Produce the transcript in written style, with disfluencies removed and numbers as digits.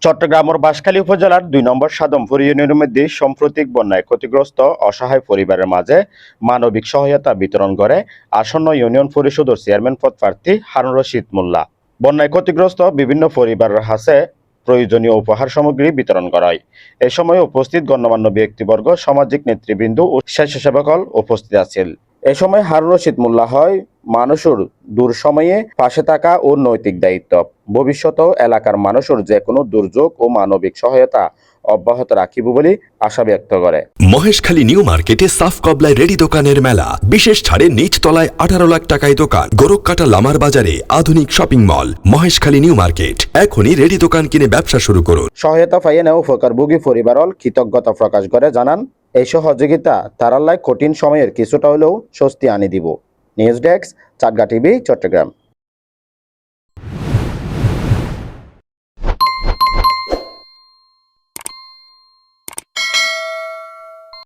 চট্টগ্রামের বাঁশখালী উপজেলার ২ নম্বর সাদমপুর ইউনিয়নের মধ্যে সাম্প্রতিক বন্যায় ক্ষতিগ্রস্ত অসহায় পরিবারের মাঝে মানবিক সহায়তা বিতরণ করে আসন্ন ইউনিয়ন পরিষদের চেয়ারম্যান পদ প্রার্থী হারুন রশিদ মোল্লা। বন্যায় ক্ষতিগ্রস্ত বিভিন্ন পরিবারের হাতে প্রয়োজনীয় উপহার সামগ্রী বিতরণ করা হয়। এ সময় উপস্থিত গণ্যমান্য ব্যক্তিবর্গ, সামাজিক নেতৃবৃন্দ ও স্বেচ্ছাসেবকল উপস্থিত আছেন। এ সময় হারুন রশিদ মোল্লা হয় মানুষের দুঃসময়ে পাশে থাকা ও নৈতিক দায়িত্ব ভবিষ্যতেও এলাকার মানুষের যে কোনো দুর্যোগ ও মানবিক সহায়তা অব্যাহত রাখিব বলে আশা ব্যক্ত করে। মহেশখালী নিউ মার্কেটে সাফ কবলায় রেডি দোকানের মেলা, বিশেষ ছাড়ে নিচ তলায় 18 লাখ টাকায় দোকান। গোরখকাটা লামার বাজারে আধুনিক shopping mall Maheshkhali new market. এখনই রেডি দোকান কিনে ব্যবসা শুরু করুন। সহায়তা পাইয়ে নেওয়া উপকারভোগী পরিবারল কৃতজ্ঞতা প্রকাশ করে জানান, এই সহযোগিতা তারাল্লায় কঠিন সময়ের কিছুটা হলেও স্বস্তি আনি দিব। News desk, Chatga TV, Chittagong.